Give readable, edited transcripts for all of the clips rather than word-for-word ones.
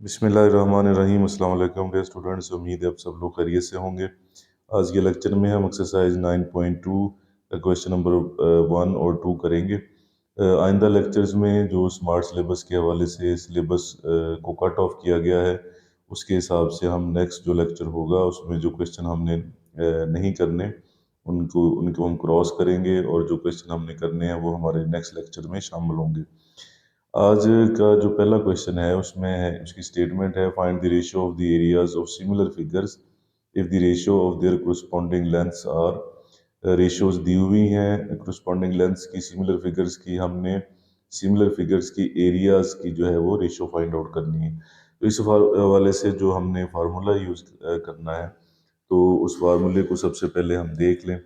बिस्मिल्लाहिर्रहमानिर्रहीम। अस्सलाम वालेकुम डियर स्टूडेंट्स, उम्मीद है आप सब लोग खैरियत से होंगे। आज के लेक्चर में हम एक्सरसाइज 9.2 का क्वेश्चन नंबर 1 और 2 करेंगे। आइंदा लेक्चर्स में जो स्मार्ट सिलेबस के हवाले से सिलेबस को कट ऑफ किया गया है, उसके हिसाब से हम नेक्स्ट जो लेक्चर होगा उसमें जो क्वेश्चन हमने नहीं करने उनको उनको हम क्रॉस करेंगे, और जो क्वेश्चन हमने करने हैं वो हमारे नेक्स्ट लेक्चर में शामिल होंगे। आज का जो पहला क्वेश्चन है उसमें है, उसकी स्टेटमेंट है, find the ratio of the areas of similar figures if the ratio of their corresponding lengths are. Ratios दी हुई हैं कोरस्पॉन्डिंग लेंथ्स की सिमिलर फिगर्स की। हमने सिमिलर फिगर्स की एरियाज की जो है वो रेशियो फाइंड आउट करनी है। तो इस हवाले से जो हमने फार्मूला यूज़ करना है, तो उस फार्मूले को सबसे पहले हम देख लें।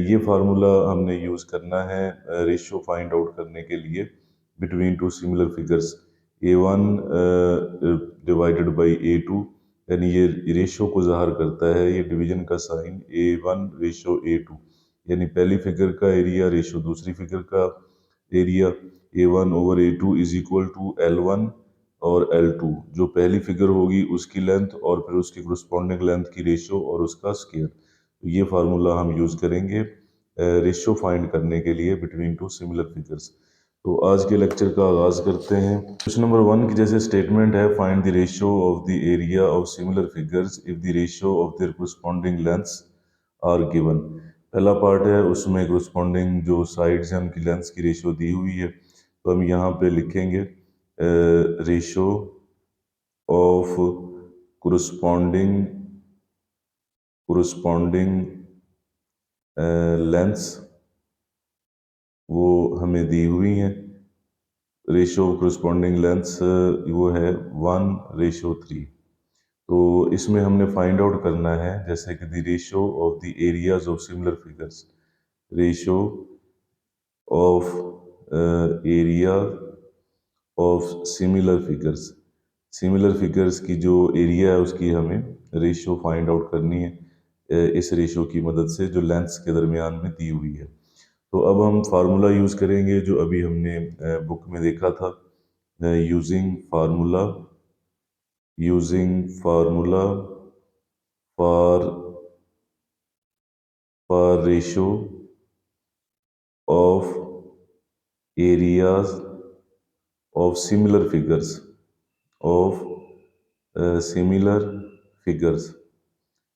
ये फार्मूला हमने यूज़ करना है रेशियो फाइंड आउट करने के लिए between two similar figures. A1 divided by A2, यानी ये रेशियो को ज़ाहिर करता है, ये डिवीजन का साइन A1 रेशियो A2, यानी पहली फिगर का एरिया रेशियो दूसरी फिगर का area. A1 over A2 is equal to L1 और L2, जो पहली फिगर होगी उसकी लेंथ और फिर उसकी कोरस्पॉन्डिंग लेंथ की रेशियो और उसका स्केयर। तो ये फार्मूला हम यूज़ करेंगे रेशियो फाइंड करने के लिए बिटवीन टू सिमिलर फिगर्स। तो आज के लेक्चर का आगाज़ करते हैं। क्वेश्चन नंबर 1 की जैसे स्टेटमेंट है, find the ratio of the area of similar figures if the ratio of their corresponding lengths are given. पहला पार्ट है, उसमें कोरस्पॉन्डिंग जो साइड्स हैं उनकी लेंथ्स की रेशियो दी हुई है। तो हम यहाँ पे लिखेंगे ratio of corresponding corresponding lengths वो हमें दी हुई हैं। रेशियो ऑफ कोरस्पॉन्डिंग लेंथ्स वो है 1:3। तो इसमें हमने फाइंड आउट करना है जैसे कि the ratio of the areas of similar figures, ratio of area of similar figures की जो एरिया है उसकी हमें रेशियो फाइंड आउट करनी है इस रेशियो की मदद से जो लेंथ्स के दरमियान में दी हुई है। तो अब हम फार्मूला यूज़ करेंगे जो अभी हमने बुक में देखा था, using formula for ratio of areas of of similar figures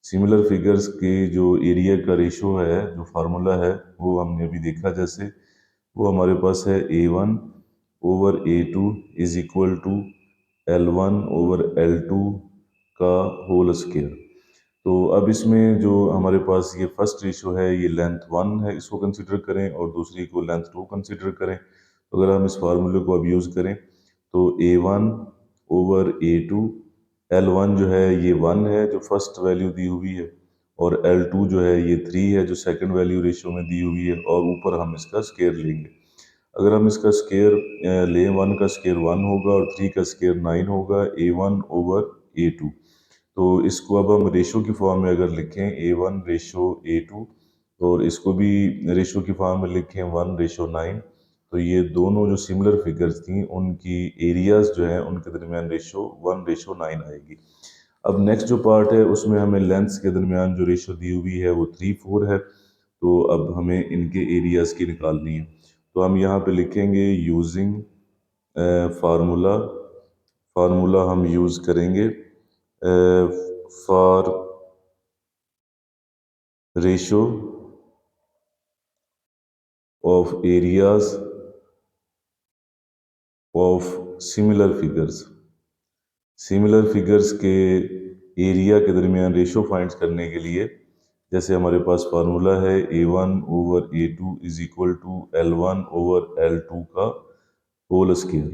similar figures के जो एरिया का रेशियो है, जो फार्मूला है वो हमने अभी देखा। जैसे वो हमारे पास है A1 over A2 is equal to L1 over L2 का होल स्क्वायर। तो अब इसमें जो हमारे पास ये फर्स्ट रेशियो है, ये लेंथ 1 है, इसको कंसिडर करें, और दूसरी को लेंथ 2 कंसिडर करें। तो अगर हम इस फार्मूले को अब यूज़ करें तो A1 ओवर A2, L1 जो है ये 1 है जो फर्स्ट वैल्यू दी हुई है, और L2 जो है ये 3 है जो सेकंड वैल्यू रेशियो में दी हुई है, और ऊपर हम इसका स्केयर लेंगे। अगर हम इसका स्केयर लें, 1 का स्केयर 1 होगा और 3 का स्केयर 9 होगा, A1 ओवर A2। तो इसको अब हम रेशो की फॉर्म में अगर लिखें A1 रेशो A2, और इसको भी रेशो की फॉर्म में लिखें 1:9, तो ये दोनों जो सिमिलर फिगर्स थी उनकी एरियाज जो है उनके दरमियान रेशो 1:9 आएगी। अब नेक्स्ट जो पार्ट है उसमें हमें लेंथ्स के दरमियान जो रेशो दी हुई है वो 3:4 है। तो अब हमें इनके एरियाज की निकालनी है। तो हम यहाँ पे लिखेंगे यूजिंग फार्मूला फार्मूला हम यूज़ करेंगे for ratio of areas of similar figures के एरिया के दरमियान रेशियो फाइंड करने के लिए, जैसे हमारे पास फार्मूला है A1 over A2 is equal to L1 over L2 का होल स्क्वायर।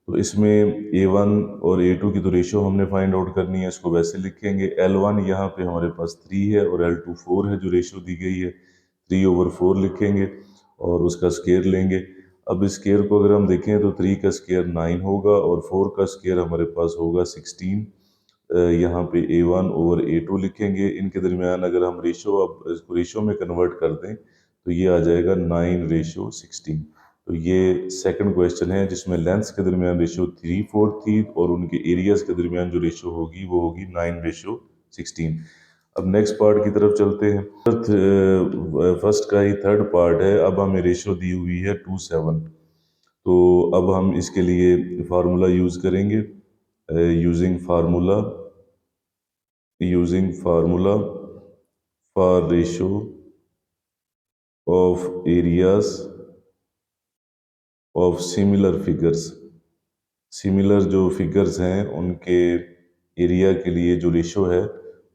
तो इसमें A1 और A2 की तो रेशियो हमने फाइंड आउट करनी है, इसको वैसे लिखेंगे। L1 यहाँ पे हमारे पास 3 है और L2 4 है जो रेशियो दी गई है, 3/4 लिखेंगे और उसका स्क्वायर लेंगे। अब इस स्क्वायर को अगर हम देखें तो 3 का स्क्वायर 9 होगा और 4 का स्क्वायर हमारे पास होगा 16। यहाँ पे A1 ओवर A2 लिखेंगे। इनके दरमियान अगर हम रेशियो अब इसको रेशियो में कन्वर्ट कर दें तो ये आ जाएगा 9:16। तो ये सेकंड क्वेश्चन है जिसमें लेंथ्स के दरमियान रेशियो 3/4 थी और उनके एरियाज के दरमियान जो रेशियो होगी वो होगी 9/16। अब नेक्स्ट पार्ट की तरफ चलते हैं। फर्स्ट का ही थर्ड पार्ट है। अब हमें रेशियो दी हुई है 2:7। तो अब हम इसके लिए फार्मूला यूज़ करेंगे। Using formula for ratio of areas of similar figures. Similar जो फिगर्स हैं उनके एरिया के लिए जो रेशो है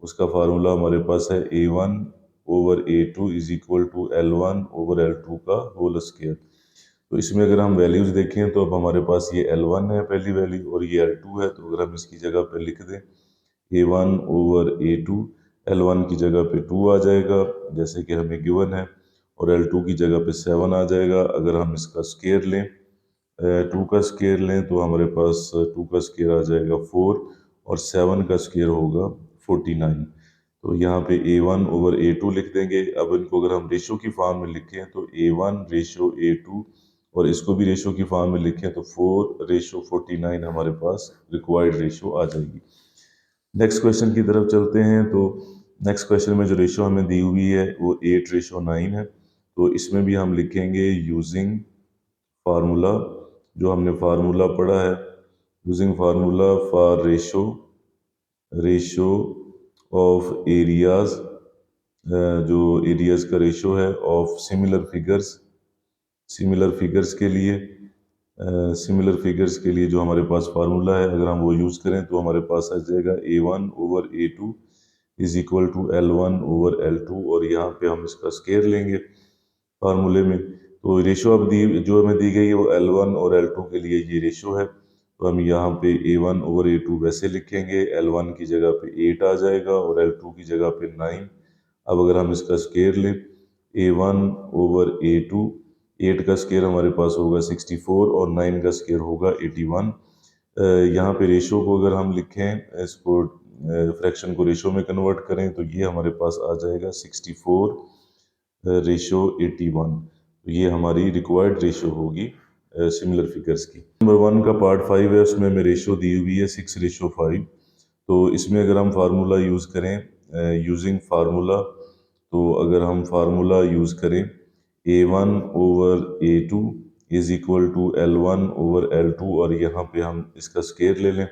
उसका फार्मूला हमारे पास है A1/A2 is equal to L1/L2 का होल स्क्वायर। तो इसमें अगर हम वैल्यूज देखें तो अब हमारे पास ये L1 है पहली वैल्यू और ये L2 है। तो अगर हम इसकी जगह पे लिख दें A1/A2, L1 की जगह पे 2 आ जाएगा जैसे कि हमें गिवन है, और L2 की जगह पे 7 आ जाएगा। अगर हम इसका स्केयर लें, 2 का स्केयर लें तो हमारे पास 2 का स्केयर आ जाएगा 4 और 7 का स्केयर होगा 49। तो यहाँ पे A1/A2 लिख देंगे। अब इनको अगर हम रेशो की फॉर्म में लिखें तो A1/A2 और इसको भी रेशो की फॉर्म में लिखें तो 4/49 हमारे पास रिक्वायर्ड रेशो आ जाएगी। नेक्स्ट क्वेश्चन की तरफ चलते हैं। तो नेक्स्ट क्वेश्चन में जो रेशो हमें दी हुई है वो 8/9 है। तो इसमें भी हम लिखेंगे यूजिंग फार्मूला, जो हमने फार्मूला पढ़ा है, using formula for ratio of areas, जो एरियाज का रेशो है ऑफ सिमिलर फिगर्स के लिए, सिमिलर फिगर्स के लिए जो हमारे पास फार्मूला है अगर हम वो यूज़ करें तो हमारे पास आ जाएगा A1/A2 is equal to L1/L2 और यहाँ पे हम इसका स्केयर लेंगे फार्मूले में। तो रेशो अब दी जो हमें दी गई है वो L1 और L2 के लिए ये रेशो है। तो हम यहाँ पे A1/A2 वैसे लिखेंगे, L1 की जगह पे 8 आ जाएगा और L2 की जगह पे 9। अब अगर हम इसका स्केयर लें A1/A2, 8 का स्केयर हमारे पास होगा 64 और 9 का स्केयर होगा 81। यहाँ पे रेशो को अगर हम लिखें, इसको फ्रैक्शन को रेशो में कन्वर्ट करें तो ये हमारे पास आ जाएगा 64/81। तो ये हमारी रिक्वायर्ड रेशो होगी सिमिलर फिगर्स की। नंबर 1 का पार्ट 5 है, उसमें हमें रेशो दी हुई है 6/5। तो इसमें अगर हम फार्मूला यूज़ करें यूजिंग फार्मूला, तो अगर हम फार्मूला यूज़ करें A1/A2 is equal to L1/L2 और यहाँ पे हम इसका स्केयर ले लें।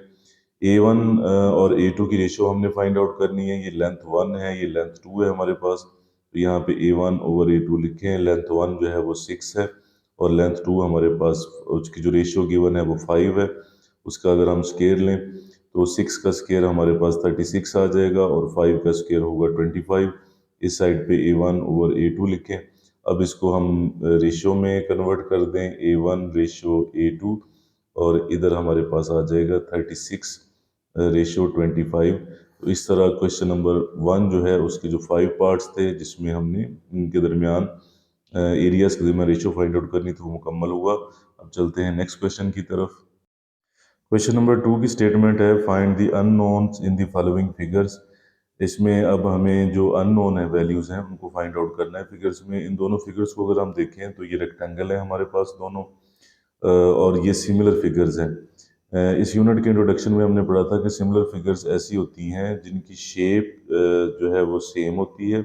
A1 और A2 की रेशियो हमने फाइंड आउट करनी है। ये लेंथ 1 है, ये लेंथ 2 है हमारे पास। तो यहाँ पे A1/A2 लिखें। लेंथ 1 जो है वो 6 है और लेंथ 2 हमारे पास उसकी जो रेशियो गिवन है वो 5 है। उसका अगर हम स्केयर लें तो 6 का स्केयर हमारे पास 36 आ जाएगा और 5 का स्केयर होगा 25। इस साइड पे A1/A2 लिखें। अब इसको हम रेशियो में कन्वर्ट कर दें A1/A2 और इधर हमारे पास आ जाएगा 36/25। तो इस तरह क्वेश्चन नंबर 1 जो है उसके जो 5 पार्ट्स थे जिसमें हमने इनके दरमियान एरियाज के दरमियान रेशियो फाइंड आउट करनी थी वो मुकम्मल हुआ। अब चलते हैं नेक्स्ट क्वेश्चन की तरफ। क्वेश्चन नंबर 2 की स्टेटमेंट है find the unknowns in the following figures. इसमें अब हमें जो अननोन है वैल्यूज हैं उनको फाइंड आउट करना है फिगर्स में। इन दोनों फिगर्स को अगर हम देखें तो ये रेक्टेंगल है हमारे पास दोनों, और ये सिमिलर फिगर्स हैं। इस यूनिट के इंट्रोडक्शन में हमने पढ़ा था कि सिमिलर फिगर्स ऐसी होती हैं जिनकी शेप जो है वो सेम होती है,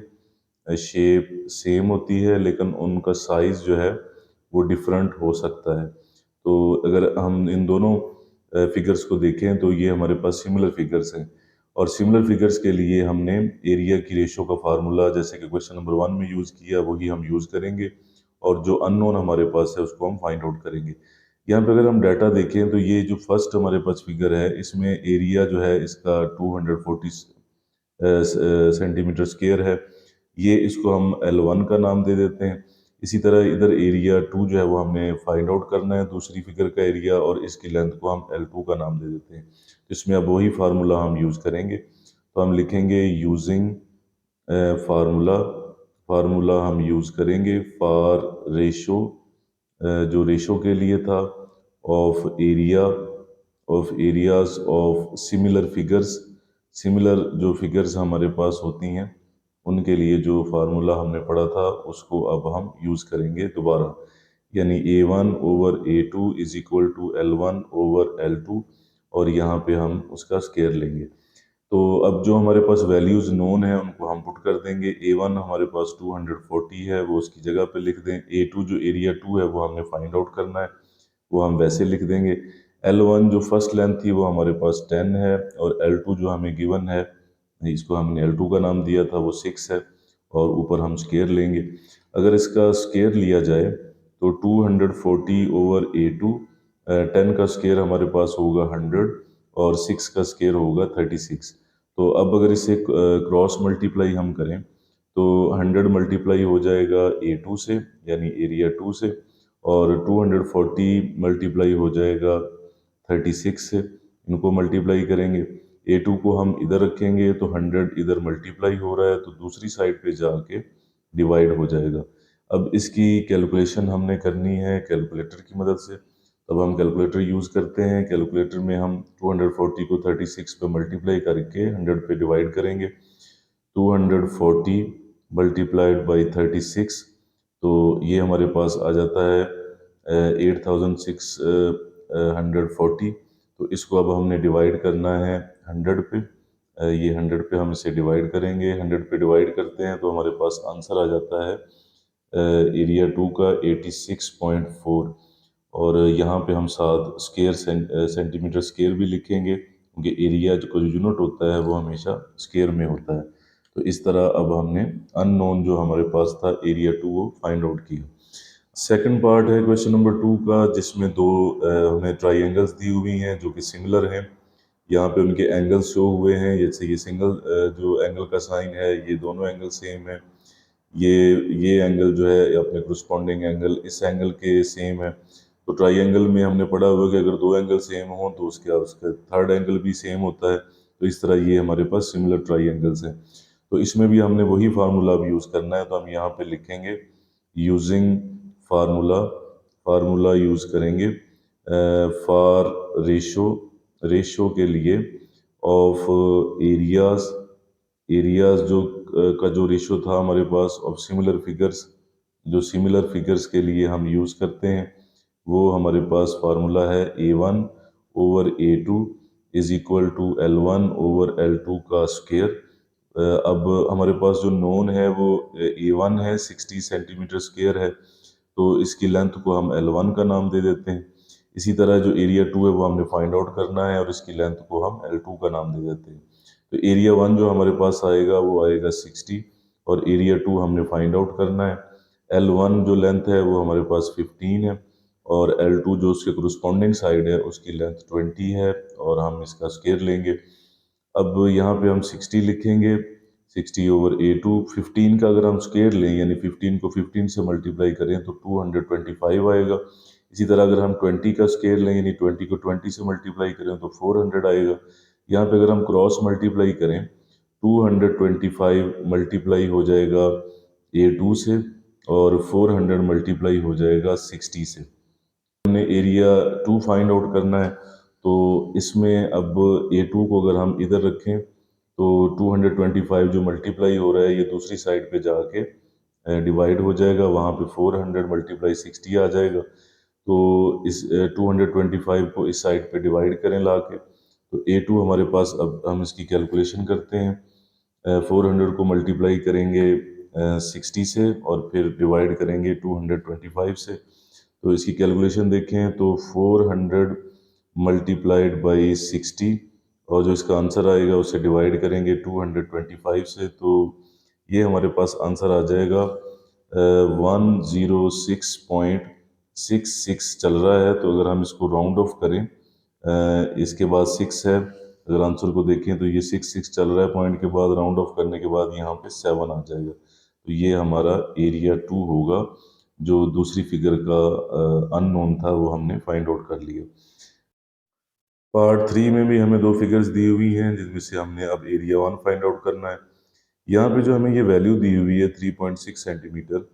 शेप सेम होती है लेकिन उनका साइज जो है वो डिफरेंट हो सकता है। तो अगर हम इन दोनों फिगर्स को देखें तो ये हमारे पास सिमिलर फिगर्स हैं और सिमिलर फिगर्स के लिए हमने एरिया की रेशो का फार्मूला जैसे कि क्वेश्चन नंबर 1 में यूज़ किया वही हम यूज़ करेंगे और जो अननोन हमारे पास है उसको हम फाइंड आउट करेंगे। यहाँ पे अगर हम डाटा देखें तो ये जो फर्स्ट हमारे पास फिगर है इसमें एरिया जो है इसका 240 सेंटीमीटर स्क्वायर है। ये इसको हम L1 का नाम दे देते हैं। इसी तरह इधर एरिया 2 जो है वो हमने फाइंड आउट करना है दूसरी फिगर का एरिया और इसकी लेंथ को हम L2 का नाम दे देते हैं। इसमें अब वही फार्मूला हम यूज़ करेंगे। तो हम लिखेंगे यूजिंग फार्मूला, फार्मूला हम यूज़ करेंगे फॉर रेशो, जो रेशो के लिए था, of areas of similar figures. Similar जो फिगर्स हमारे पास होती हैं उनके लिए जो फार्मूला हमने पढ़ा था उसको अब हम यूज़ करेंगे दोबारा। यानी A1/A2 is equal to L1/L2, और यहाँ पे हम उसका स्केयर लेंगे। तो अब जो हमारे पास वैल्यूज़ नोन है उनको हम पुट कर देंगे। A1 हमारे पास 240 है, वो उसकी जगह पे लिख दें। A2 जो एरिया 2 है वो हमने फाइंड आउट करना है, वो हम वैसे लिख देंगे। L1 जो फर्स्ट लेंथ थी वो हमारे पास 10 है, और L2 जो हमें गिवन है, इसको हमने L2 का नाम दिया था, वो 6 है, और ऊपर हम स्केयर लेंगे। अगर इसका स्केयर लिया जाए तो 240/A2, 10 का स्केयर हमारे पास होगा 100, और 6 का स्केयर होगा 36। तो अब अगर इसे क्रॉस मल्टीप्लाई हम करें तो 100 मल्टीप्लाई हो जाएगा A2 से, यानी एरिया 2 से, और 240 मल्टीप्लाई हो जाएगा 36 से। इनको मल्टीप्लाई करेंगे, A2 को हम इधर रखेंगे तो 100 इधर मल्टीप्लाई हो रहा है तो दूसरी साइड पे जाके डिवाइड हो जाएगा। अब इसकी कैलकुलेशन हमने करनी है कैलकुलेटर की मदद से। तब हम कैलकुलेटर यूज़ करते हैं। कैलकुलेटर में हम 240 को 36 पे मल्टीप्लाई करके 100 पे डिवाइड करेंगे। 240 मल्टीप्लाइड बाई 36, तो ये हमारे पास आ जाता है 8640। तो इसको अब हमने डिवाइड करना है 100 पे। ये 100 पे हम इसे डिवाइड करेंगे। 100 पे डिवाइड करते हैं तो हमारे पास आंसर आ जाता है एरिया 2 का 86.4। और यहाँ पे हम साथ स्केयर सेंटीमीटर स्केयर भी लिखेंगे, क्योंकि एरिया जो यूनिट होता है वो हमेशा स्केयर में होता है। तो इस तरह अब हमने अननोन जो हमारे पास था एरिया 2 वो फाइंड आउट किया। सेकंड पार्ट है क्वेश्चन नंबर 2 का, जिसमें दो हमें ट्राइंगल्स दी हुई हैं जो कि सिमिलर हैं। यहाँ पे उनके एंगल्स शो हुए हैं, जैसे ये सिंगल जो एंगल का साइन है, ये दोनों एंगल सेम है। ये ये एंगल जो है अपने करस्पॉन्डिंग एंगल इस एंगल के सेम है। तो ट्राइंगल में हमने पढ़ा हुआ कि अगर दो एंगल सेम हो तो उसका उसका थर्ड एंगल भी सेम होता है। तो इस तरह ये हमारे पास सिमिलर ट्राइंगल्स हैं। तो इसमें भी हमने वही फार्मूला अब यूज़ करना है। तो हम यहाँ पे लिखेंगे यूजिंग फार्मूला, फार्मूला यूज़ करेंगे फॉर रेशो, रेशो के लिए ऑफ एरियाज, एरियाज जो का जो रेशो था हमारे पास ऑफ सिमिलर फिगर्स, जो सिमिलर फिगर्स के लिए हम यूज़ करते हैं, वो हमारे पास फार्मूला है A1/A2 is equal to L1/L2 का स्क्वायर। अब हमारे पास जो नोन है वो A1 है, 60 सेंटीमीटर स्क्वायर है, तो इसकी लेंथ को हम L1 का नाम दे देते हैं। इसी तरह जो एरिया 2 है वो हमने फाइंड आउट करना है, और इसकी लेंथ को हम L2 का नाम दे देते हैं। तो एरिया 1 जो हमारे पास आएगा वो आएगा 60, और एरिया 2 हमने फाइंड आउट करना है। L1 जो लेंथ है वो हमारे पास 15 है, और L2 जो उसके करस्पॉन्डिंग साइड है उसकी लेंथ 20 है, और हम इसका स्केयर लेंगे। अब यहाँ पे हम 60 लिखेंगे, 60/A2। 15 का अगर हम स्केयर लें, यानी 15 को 15 से मल्टीप्लाई करें तो 225 आएगा। इसी तरह अगर हम 20 का स्केयर लें, यानी 20 को 20 से मल्टीप्लाई करें तो 400 आएगा। यहाँ पे अगर हम क्रॉस मल्टीप्लाई करें, 225 मल्टीप्लाई हो जाएगा A2 से, और 400 मल्टीप्लाई हो जाएगा 60 से। हमने एरिया 2 फाइंड आउट करना है। तो इसमें अब A2 को अगर हम इधर रखें तो 225 जो मल्टीप्लाई हो रहा है ये दूसरी साइड पे जाके डिवाइड हो जाएगा, वहाँ पे 400 मल्टीप्लाई 60 आ जाएगा। तो इस 225 को इस साइड पे डिवाइड करें ला के, तो A2 हमारे पास, अब हम इसकी कैलकुलेशन करते हैं। 400 को मल्टीप्लाई करेंगे 60 से, और फिर डिवाइड करेंगे 225 से। तो इसकी कैलकुलेशन देखें तो 400 मल्टीप्लाइड बाई 60, और जो इसका आंसर आएगा उसे डिवाइड करेंगे 225 से, तो ये हमारे पास आंसर आ जाएगा 106.66 चल रहा है। तो अगर हम इसको राउंड ऑफ करें, इसके बाद 6 है, अगर आंसर को देखें तो ये 6 चल रहा है, पॉइंट के बाद राउंड ऑफ करने के बाद यहाँ पे 7 आ जाएगा। तो ये हमारा एरिया 2 होगा, जो दूसरी फिगर का अननोन था वो हमने फाइंड आउट कर लिया। पार्ट 3 में भी हमें दो फिगर्स दी हुई हैं, जिसमें से हमने अब एरिया 1 फाइंड आउट करना है। यहाँ पे जो हमें ये वैल्यू दी हुई है 3.6 सेंटीमीटर,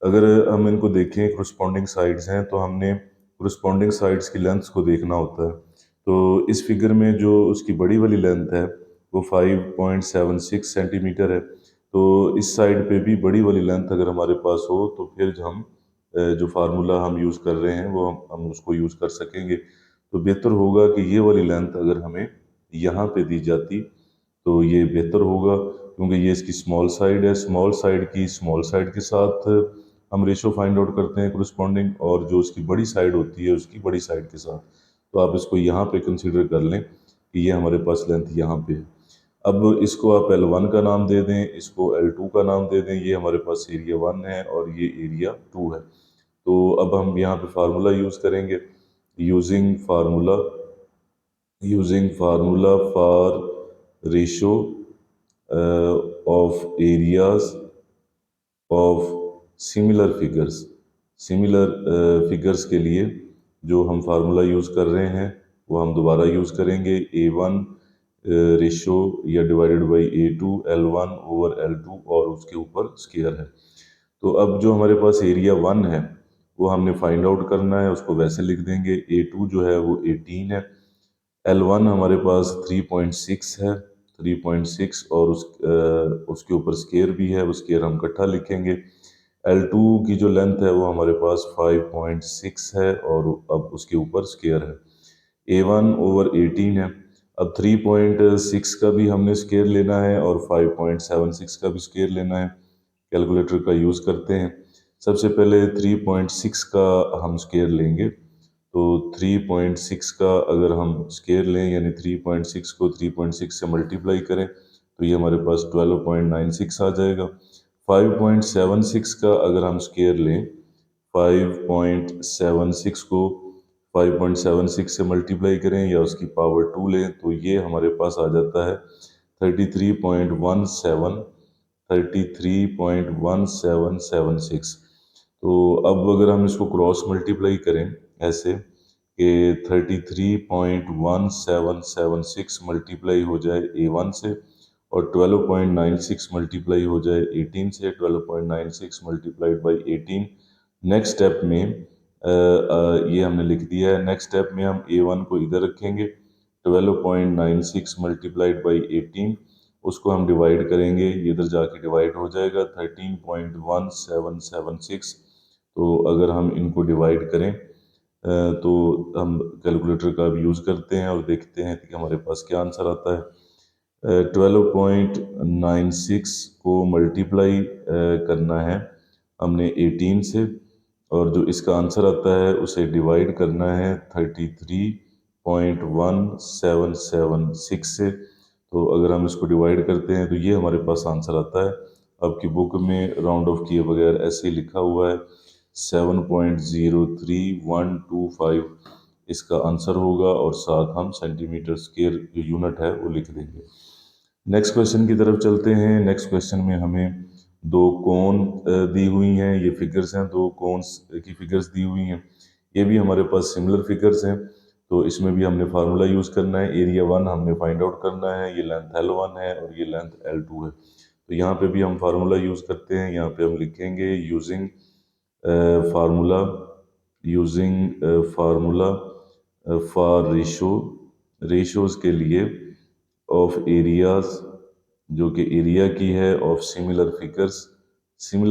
अगर हम इनको देखें करस्पॉन्डिंग साइड्स हैं, तो हमने करस्पॉन्डिंग साइड्स की लेंथ्स को देखना होता है। तो इस फिगर में जो उसकी बड़ी वाली लेंथ है वो 5.76 सेंटीमीटर है। तो इस साइड पे भी बड़ी वाली लेंथ अगर हमारे पास हो तो फिर हम जो फार्मूला हम यूज़ कर रहे हैं वो हम उसको यूज़ कर सकेंगे। तो बेहतर होगा कि ये वाली लेंथ अगर हमें यहाँ पे दी जाती तो ये बेहतर होगा, क्योंकि ये इसकी स्मॉल साइड है। स्मॉल साइड की स्मॉल साइड के साथ हम रेशो फाइंड आउट करते हैं करस्पॉन्डिंग, और जो उसकी बड़ी साइड होती है उसकी बड़ी साइड के साथ। तो आप इसको यहाँ पे कंसीडर कर लें कि ये हमारे पास लेंथ यहाँ पे है। अब इसको आप L1 का नाम दे दें, इसको L2 का नाम दे दें। ये हमारे पास एरिया 1 है और ये एरिया 2 है। तो अब हम यहाँ पे फार्मूला यूज़ करेंगे। Using formula for ratio of areas of similar figures. Similar figures के लिए जो हम फार्मूला यूज़ कर रहे हैं वो हम दोबारा यूज़ करेंगे। A1 रेशो या divided by A2 L1 over L2 और उसके ऊपर स्केयर है। तो अब जो हमारे पास एरिया 1 है वो हमने फाइंड आउट करना है, उसको वैसे लिख देंगे। A2 जो है वो 18 है। L1 हमारे पास 3.6 है, 3.6, और उसके ऊपर स्केयर भी है, वो स्केयर हम इकट्ठा लिखेंगे। L2 की जो लेंथ है वो हमारे पास 5.6 है और अब उसके ऊपर स्केयर है। A1 ओवर 18 है। अब 3.6 का भी हमने स्केयर लेना है और 5.76 का भी स्केयर लेना है। कैलकुलेटर का यूज़ करते हैं। सबसे पहले 3.6 का हम स्केयर लेंगे। तो 3.6 का अगर हम स्केयर लें, यानी 3.6 को 3.6 से मल्टीप्लाई करें, तो ये हमारे पास 12.96 आ जाएगा। 5.76 का अगर हम स्केयर लें, 5.76 को 5.76 से मल्टीप्लाई करें या उसकी पावर 2 लें, तो ये हमारे पास आ जाता है 33.17, 33.1776। तो अब अगर हम इसको क्रॉस मल्टीप्लाई करें ऐसे कि 33.1776 मल्टीप्लाई हो जाए A1 से, और 12.96 मल्टीप्लाई हो जाए 18 से, 12.96 मल्टीप्लाइड बाई 18। नेक्स्ट स्टेप में ये हमने लिख दिया है। नेक्स्ट स्टेप में हम A1 को इधर रखेंगे, 12.96 मल्टीप्लाइड बाई 18, उसको हम डिवाइड करेंगे, ये इधर जाके डिवाइड हो जाएगा 13.1776। तो अगर हम इनको डिवाइड करें तो हम कैलकुलेटर का भी यूज़ करते हैं और देखते हैं कि हमारे पास क्या आंसर आता है। 12.96 को मल्टीप्लाई करना है हमने 18 से, और जो इसका आंसर आता है उसे डिवाइड करना है 33.1776 से। तो अगर हम इसको डिवाइड करते हैं तो ये हमारे पास आंसर आता है। आपकी बुक में राउंड ऑफ किए बगैर ऐसे ही लिखा हुआ है 7.03125 इसका आंसर होगा, और साथ हम सेंटीमीटर स्क्वायर जो यूनिट है वो लिख देंगे। नेक्स्ट क्वेश्चन की तरफ चलते हैं। नेक्स्ट क्वेश्चन में हमें दो कोन दी हुई हैं, ये फिगर्स हैं, दो कोन्स की फिगर्स दी हुई हैं। ये भी हमारे पास सिमिलर फिगर्स हैं, तो इसमें भी हमने फार्मूला यूज़ करना है। एरिया 1 हमने फाइंड आउट करना है, ये लेंथ L1 है और ये लेंथ L2 है। तो यहाँ पे भी हम फार्मूला यूज़ करते हैं। यहाँ पे हम लिखेंगे using formula formula for ratios के लिए ऑफ एरियाज, जो कि एरिया की है, ऑफ सिमिलर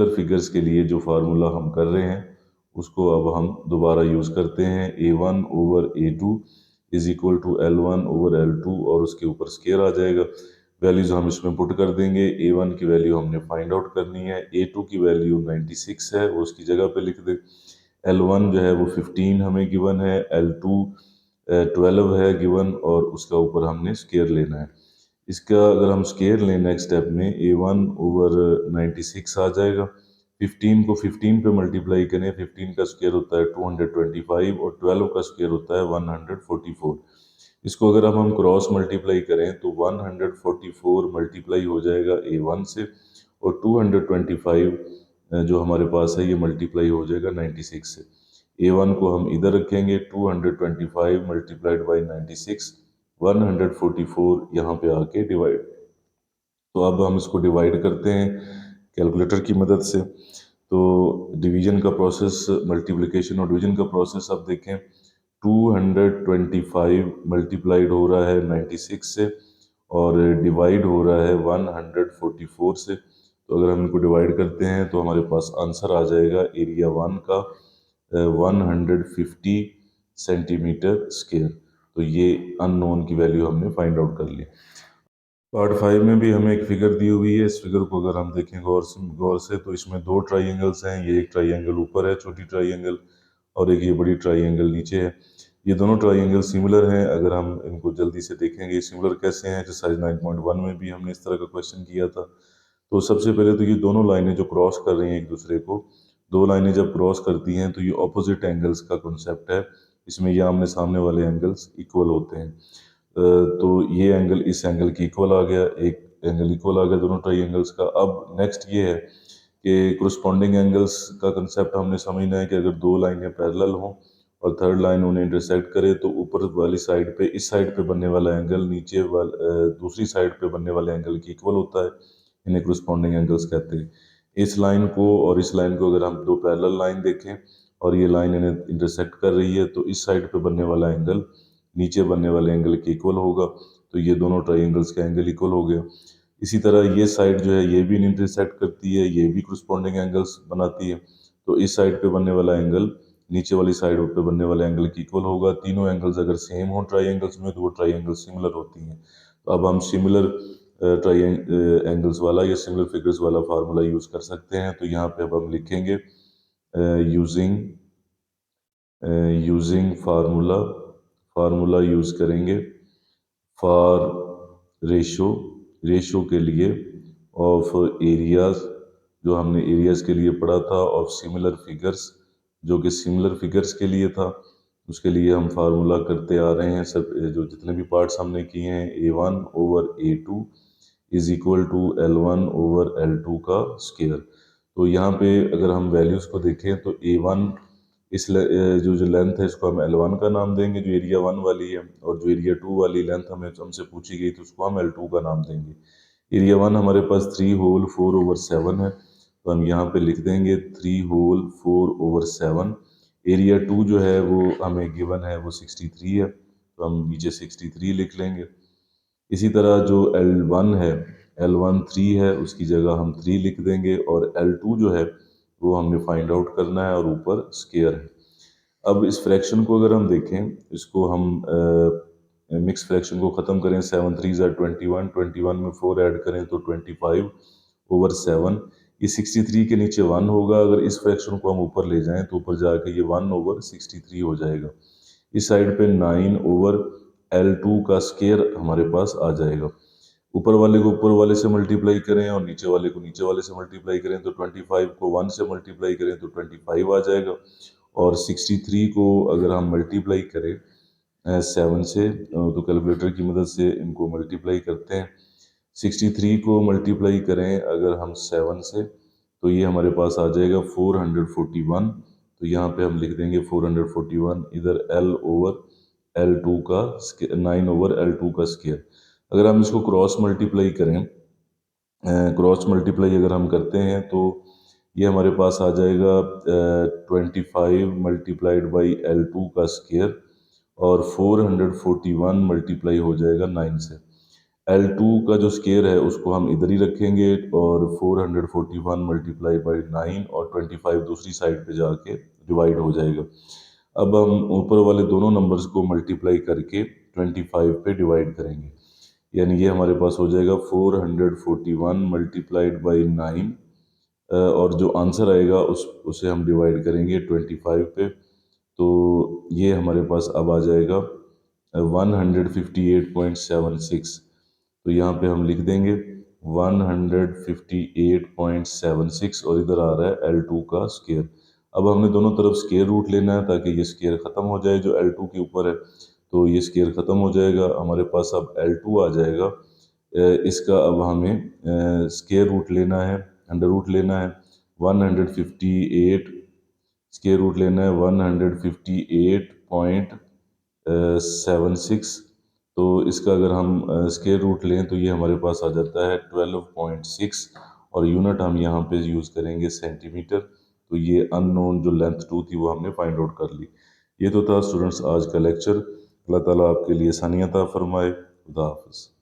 फिगर्स के लिए जो फार्मूला हम कर रहे हैं उसको अब हम दोबारा यूज़ करते हैं। A1 over A2 is equal to L1 over L2, और उसके ऊपर स्केयर आ जाएगा। वैल्यूज हम इसमें पुट कर देंगे। A1 की वैल्यू हमने फाइंड आउट करनी है, A2 की वैल्यू 96 है, वो उसकी जगह पे लिख दे। L1 जो है वो 15 हमें गिवन है, L2 12 है गिवन, और उसका ऊपर हमने स्केयर लेना है। इसका अगर हम स्केयर लें नेक्स्ट स्टेप में, A1 ओवर 96 आ जाएगा। 15 को 15 पे मल्टीप्लाई करें, 15 का स्केयर होता है 225 और 12 का स्केयर होता है 144। इसको अगर अब हम क्रॉस मल्टीप्लाई करें तो 144 मल्टीप्लाई हो जाएगा A1 से, और 225 जो हमारे पास है ये मल्टीप्लाई हो जाएगा 96 से। A1 को हम इधर रखेंगे, 225 मल्टीप्लाइड बाई 96, 144 यहाँ पे आके डिवाइड। तो अब हम इसको डिवाइड करते हैं कैलकुलेटर की मदद से। तो डिवीजन का प्रोसेस, मल्टीप्लिकेशन और डिवीजन का प्रोसेस अब देखें। 225 मल्टीप्लाइड हो रहा है 96 से और डिवाइड हो रहा है 144 से। तो अगर हम इनको डिवाइड करते हैं तो हमारे पास आंसर आ जाएगा एरिया 1 का 150 सेंटीमीटर स्क्वायर। तो ये अननोन की वैल्यू हमने फाइंड आउट कर ली। पार्ट 5 में भी हमें एक फिगर दी हुई है। इस फिगर को अगर हम देखें गौर से तो इसमें दो ट्राइंगल्स हैं। ये एक ट्राइंगल ऊपर है, छोटी ट्राइंगल, और एक ये बड़ी ट्राइंगल नीचे है। ये दोनों ट्राइंगल सिमिलर हैं। अगर हम इनको जल्दी से देखेंगे सिमिलर कैसे हैं, एक्सरसाइज 9.1 में भी हमने इस तरह का क्वेश्चन किया था। तो सबसे पहले तो ये दोनों लाइनें जो क्रॉस कर रही हैं एक दूसरे को, दो लाइनें जब क्रॉस करती हैं तो ये ऑपोजिट एंगल्स का कॉन्सेप्ट है। इसमें ये आमने सामने वाले एंगल्स इक्वल होते हैं। तो ये एंगल इस एंगल की इक्वल आ गया, एक एंगल इक्वल आ गया दोनों ट्राइंगल्स का। अब नेक्स्ट ये है कि कोरस्पॉन्डिंग एंगल्स का कंसेप्ट हमने समझना है कि अगर दो लाइनें पैरेलल हों और थर्ड लाइन उन्हें इंटरसेक्ट करे तो ऊपर वाली साइड पे, इस साइड पे बनने वाला एंगल दूसरी साइड पे बनने वाले एंगल की इक्वल होता है। इन्हें कोरस्पॉन्डिंग एंगल्स कहते हैं। इस लाइन को और इस लाइन को अगर हम दो पैरेलल लाइन देखें और ये लाइन इन्हें इंटरसेक्ट कर रही है तो इस साइड पे बनने वाला एंगल नीचे बनने वाले एंगल के इक्वल होगा। तो ये दोनों ट्राइंगल्स का एंगल इक्वल हो गया। इसी तरह ये साइड जो है ये भी इंटरसेक्ट करती है, ये भी कोरस्पॉन्डिंग एंगल्स बनाती है। तो इस साइड पे बनने वाला एंगल नीचे वाली साइड पे बनने वाले एंगल की इक्वल होगा। तीनों एंगल्स अगर सेम हो ट्राइंगल्स में तो वो ट्राइंगल सिमिलर होती हैं। तो अब हम सिमिलर एंगल्स वाला या सिमिलर फिगर्स वाला फार्मूला यूज कर सकते हैं। तो यहाँ पे अब हम लिखेंगे using using formula, formula use करेंगे फॉर रेशो, रेशो के लिए ऑफ एरियाज, जो हमने एरियाज के लिए पढ़ा था, ऑफ सिमिलर फिगर्स, जो कि सिमिलर फिगर्स के लिए था। उसके लिए हम फार्मूला करते आ रहे हैं। सब जो जितने भी पार्ट्स हमने किए हैं, A1 over A2 is equal to L1 over L2 का स्क्वायर। तो यहाँ पे अगर हम वैल्यूज को देखें तो A1 जो लेंथ है इसको हम L1 का नाम देंगे, जो एरिया 1 वाली है, और जो एरिया 2 वाली लेंथ हमें हमसे पूछी गई तो उसको हम L2 का नाम देंगे। एरिया 1 हमारे पास 3 होल 4 ओवर 7 है, तो हम यहाँ पे लिख देंगे 3 होल 4 ओवर 7। एरिया 2 जो है वो हमें गिवन है वो 63 है, तो हम नीचे 63 लिख लेंगे। इसी तरह जो L1 है, L1 3 है, उसकी जगह हम 3 लिख देंगे, और L2 जो है वो हमने फाइंड आउट करना है और ऊपर स्क्वायर है। अब इस फ्रैक्शन को अगर हम देखें, इसको हम मिक्स फ्रैक्शन को ख़त्म करें, 7 3 ज़ा 21, 21 में 4 ऐड करें तो 25 ओवर 7। ये 63 के नीचे 1 होगा। अगर इस फ्रैक्शन को हम ऊपर ले जाएं तो ऊपर जाके ये 1 ओवर 63 हो जाएगा। इस साइड पे 9 ओवर L2 का स्क्वायर हमारे पास आ जाएगा। ऊपर वाले को ऊपर वाले से मल्टीप्लाई करें और नीचे वाले को नीचे वाले से मल्टीप्लाई करें तो 25 को 1 से मल्टीप्लाई करें तो 25 आ जाएगा। और 63 को अगर हम मल्टीप्लाई करें 7 से, तो कैलकुलेटर की मदद से इनको मल्टीप्लाई करते हैं। 63 को मल्टीप्लाई करें अगर हम 7 से तो ये हमारे पास आ जाएगा 441। तो यहाँ पे हम लिख देंगे 441, इधर L ओवर L2 का 9 ओवर L2 का स्क्वायर। अगर हम इसको क्रॉस मल्टीप्लाई करें, क्रॉस मल्टीप्लाई अगर हम करते हैं तो ये हमारे पास आ जाएगा 25 मल्टीप्लाइड बाई L2 का स्क्वायर, और 441 मल्टीप्लाई हो जाएगा 9 से। L2 का जो स्क्वायर है उसको हम इधर ही रखेंगे, और 441 मल्टीप्लाई बाई 9 और 25 दूसरी साइड पे जाके डिवाइड हो जाएगा। अब हम ऊपर वाले दोनों नंबर्स को मल्टीप्लाई करके 25 पे डिवाइड करेंगे, यानी ये हमारे पास हो जाएगा 441 मल्टीप्लाइड बाई 9, और जो आंसर आएगा उसे हम डिवाइड करेंगे 25 पे। तो ये हमारे पास अब आ जाएगा 158.76। तो यहाँ पे हम लिख देंगे 158.76, और इधर आ रहा है L2 का स्क्वायर। अब हमने दोनों तरफ स्क्वायर रूट लेना है ताकि ये स्क्वायर ख़त्म हो जाए जो L2 के ऊपर है। तो ये स्क्वायर ख़त्म हो जाएगा, हमारे पास अब L2 आ जाएगा। इसका अब हमें स्क्वायर रूट लेना है, अंडर रूट लेना है। 158 स्क्वायर रूट लेना है 158.76। तो इसका अगर हम स्क्वायर रूट लें तो ये हमारे पास आ जाता है 12.6, और यूनिट हम यहाँ पे यूज़ करेंगे सेंटीमीटर। तो ये अननोन जो लेंथ 2 थी वो हमने फाइंड आउट कर ली। ये तो था स्टूडेंट्स आज का लेक्चर। अल्लाह ताला आपके लिए आसानियाँ अता फरमाए। खुदा हाफिज़।